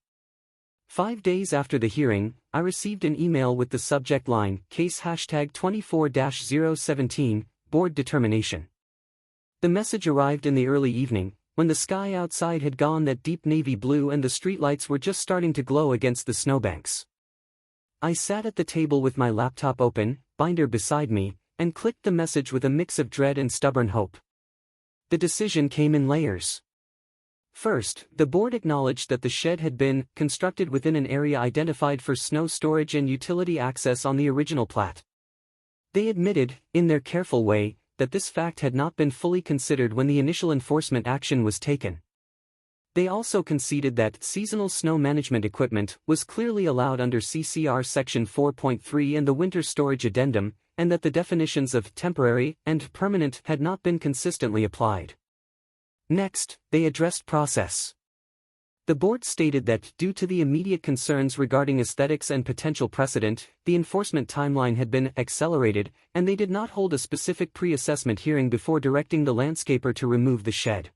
Speaker 1: 5 days after the hearing, I received an email with the subject line, Case #24-017, Board Determination. The message arrived in the early evening, when the sky outside had gone that deep navy blue and the streetlights were just starting to glow against the snowbanks. I sat at the table with my laptop open, binder beside me, and clicked the message with a mix of dread and stubborn hope. The decision came in layers. First, the board acknowledged that the shed had been constructed within an area identified for snow storage and utility access on the original plat. They admitted, in their careful way, that this fact had not been fully considered when the initial enforcement action was taken. They also conceded that seasonal snow management equipment was clearly allowed under CCR Section 4.3 and the Winter Storage Addendum, and that the definitions of temporary and permanent had not been consistently applied. Next, they addressed process. The board stated that, due to the immediate concerns regarding aesthetics and potential precedent, the enforcement timeline had been accelerated, and they did not hold a specific pre-assessment hearing before directing the landscaper to remove the shed.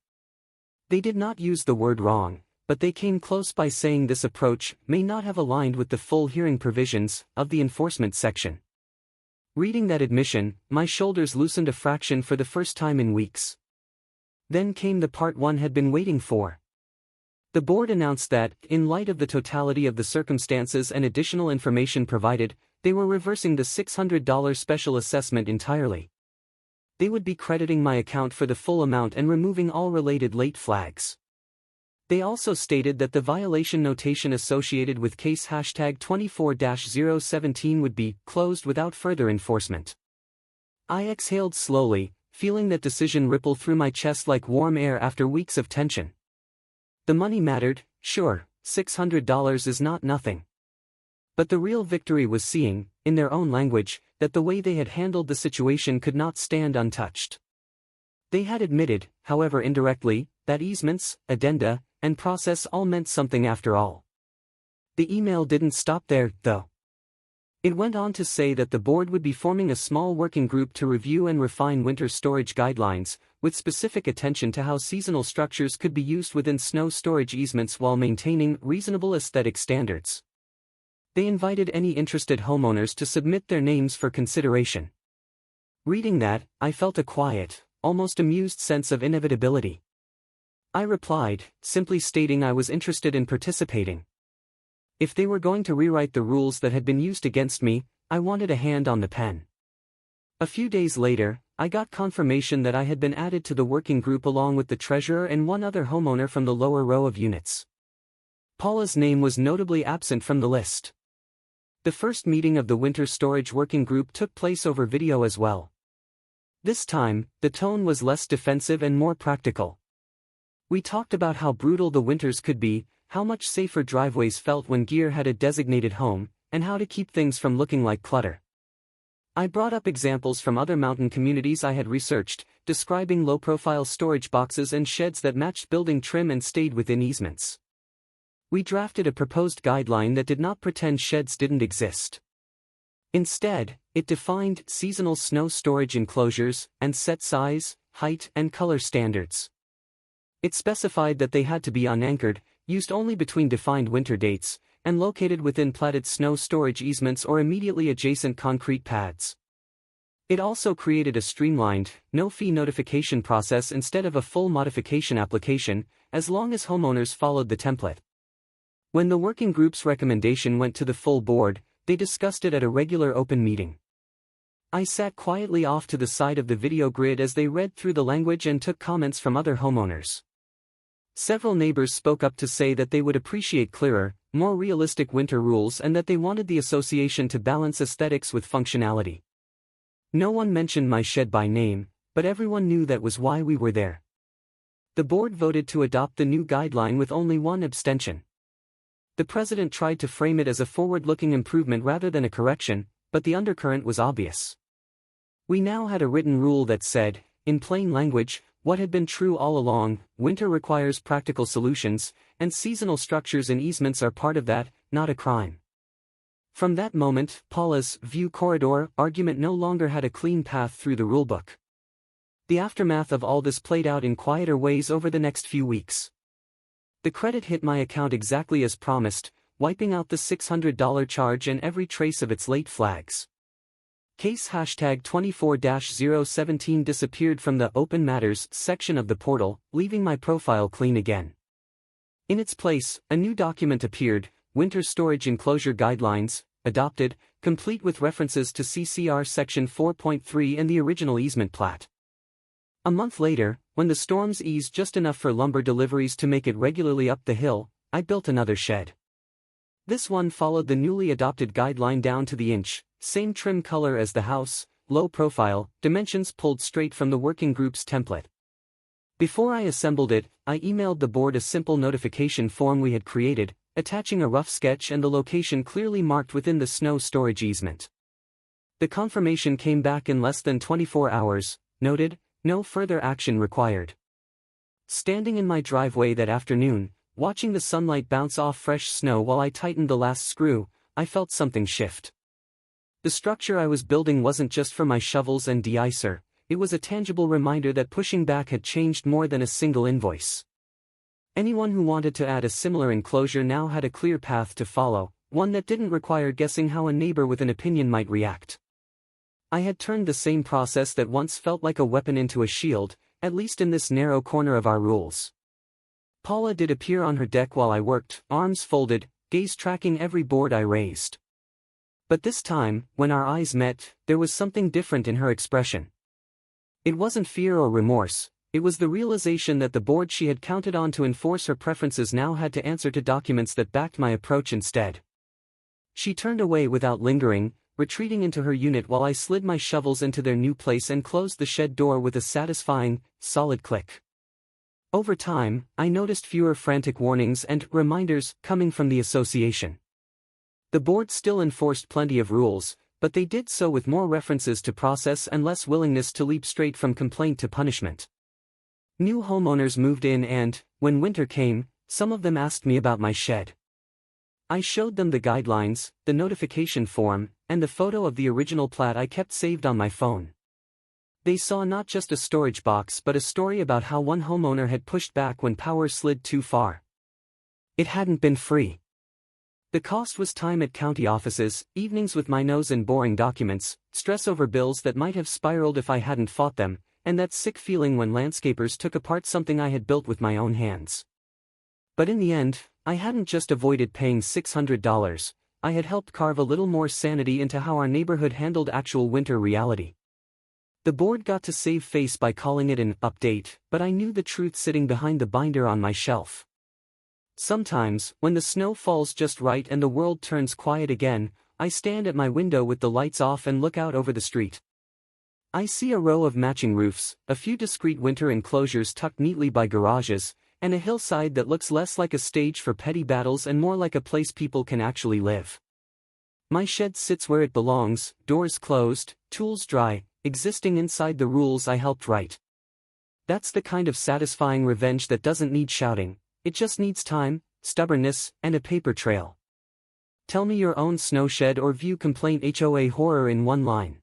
Speaker 1: They did not use the word wrong, but they came close by saying this approach may not have aligned with the full hearing provisions of the enforcement section. Reading that admission, my shoulders loosened a fraction for the first time in weeks. Then came the part one had been waiting for. The board announced that, in light of the totality of the circumstances and additional information provided, they were reversing the $600 special assessment entirely. They would be crediting my account for the full amount and removing all related late flags. They also stated that the violation notation associated with case #24-017 would be closed without further enforcement. I exhaled slowly, feeling that decision ripple through my chest like warm air after weeks of tension. The money mattered, sure, $600 is not nothing. But the real victory was seeing, in their own language, that the way they had handled the situation could not stand untouched. They had admitted, however indirectly, that easements, addenda, and process all meant something after all. The email didn't stop there, though. It went on to say that the board would be forming a small working group to review and refine winter storage guidelines, with specific attention to how seasonal structures could be used within snow storage easements while maintaining reasonable aesthetic standards. They invited any interested homeowners to submit their names for consideration. Reading that, I felt a quiet, almost amused sense of inevitability. I replied, simply stating I was interested in participating. If they were going to rewrite the rules that had been used against me, I wanted a hand on the pen. A few days later, I got confirmation that I had been added to the working group along with the treasurer and one other homeowner from the lower row of units. Paula's name was notably absent from the list. The first meeting of the winter storage working group took place over video as well. This time, the tone was less defensive and more practical. We talked about how brutal the winters could be, how much safer driveways felt when gear had a designated home, and how to keep things from looking like clutter. I brought up examples from other mountain communities I had researched, describing low-profile storage boxes and sheds that matched building trim and stayed within easements. We drafted a proposed guideline that did not pretend sheds didn't exist. Instead, it defined seasonal snow storage enclosures and set size, height, and color standards. It specified that they had to be unanchored, used only between defined winter dates, and located within platted snow storage easements or immediately adjacent concrete pads. It also created a streamlined, no-fee notification process instead of a full modification application, as long as homeowners followed the template. When the working group's recommendation went to the full board, they discussed it at a regular open meeting. I sat quietly off to the side of the video grid as they read through the language and took comments from other homeowners. Several neighbors spoke up to say that they would appreciate clearer, more realistic winter rules and that they wanted the association to balance aesthetics with functionality. No one mentioned my shed by name, but everyone knew that was why we were there. The board voted to adopt the new guideline with only one abstention. The president tried to frame it as a forward-looking improvement rather than a correction, but the undercurrent was obvious. We now had a written rule that said, in plain language, what had been true all along: winter requires practical solutions, and seasonal structures and easements are part of that, not a crime. From that moment, Paula's view corridor argument no longer had a clean path through the rulebook. The aftermath of all this played out in quieter ways over the next few weeks. The credit hit my account exactly as promised, wiping out the $600 charge and every trace of its late flags. Case #24-017 disappeared from the Open Matters section of the portal, leaving my profile clean again. In its place, a new document appeared, Winter Storage Enclosure Guidelines, adopted, complete with references to CCR Section 4.3 and the original easement plat. A month later, when the storms eased just enough for lumber deliveries to make it regularly up the hill, I built another shed. This one followed the newly adopted guideline down to the inch, same trim color as the house, low profile, dimensions pulled straight from the working group's template. Before I assembled it, I emailed the board a simple notification form we had created, attaching a rough sketch and the location clearly marked within the snow storage easement. The confirmation came back in less than 24 hours, noted, no further action required. Standing in my driveway that afternoon, watching the sunlight bounce off fresh snow while I tightened the last screw, I felt something shift. The structure I was building wasn't just for my shovels and de-icer, it was a tangible reminder that pushing back had changed more than a single invoice. Anyone who wanted to add a similar enclosure now had a clear path to follow, one that didn't require guessing how a neighbor with an opinion might react. I had turned the same process that once felt like a weapon into a shield, at least in this narrow corner of our rules. Paula did appear on her deck while I worked, arms folded, gaze tracking every board I raised. But this time, when our eyes met, there was something different in her expression. It wasn't fear or remorse, it was the realization that the board she had counted on to enforce her preferences now had to answer to documents that backed my approach instead. She turned away without lingering, retreating into her unit while I slid my shovels into their new place and closed the shed door with a satisfying, solid click. Over time, I noticed fewer frantic warnings and reminders coming from the association. The board still enforced plenty of rules, but they did so with more references to process and less willingness to leap straight from complaint to punishment. New homeowners moved in and, when winter came, some of them asked me about my shed. I showed them the guidelines, the notification form, and the photo of the original plat I kept saved on my phone. They saw not just a storage box but a story about how one homeowner had pushed back when power slid too far. It hadn't been free. The cost was time at county offices, evenings with my nose in boring documents, stress over bills that might have spiraled if I hadn't fought them, and that sick feeling when landscapers took apart something I had built with my own hands. But in the end, I hadn't just avoided paying $600, I had helped carve a little more sanity into how our neighborhood handled actual winter reality. The board got to save face by calling it an update, but I knew the truth sitting behind the binder on my shelf. Sometimes, when the snow falls just right and the world turns quiet again, I stand at my window with the lights off and look out over the street. I see a row of matching roofs, a few discreet winter enclosures tucked neatly by garages, and a hillside that looks less like a stage for petty battles and more like a place people can actually live. My shed sits where it belongs, doors closed, tools dry, existing inside the rules I helped write. That's the kind of satisfying revenge that doesn't need shouting. It just needs time, stubbornness, and a paper trail. Tell me your own snow shed or view complaint HOA horror in one line.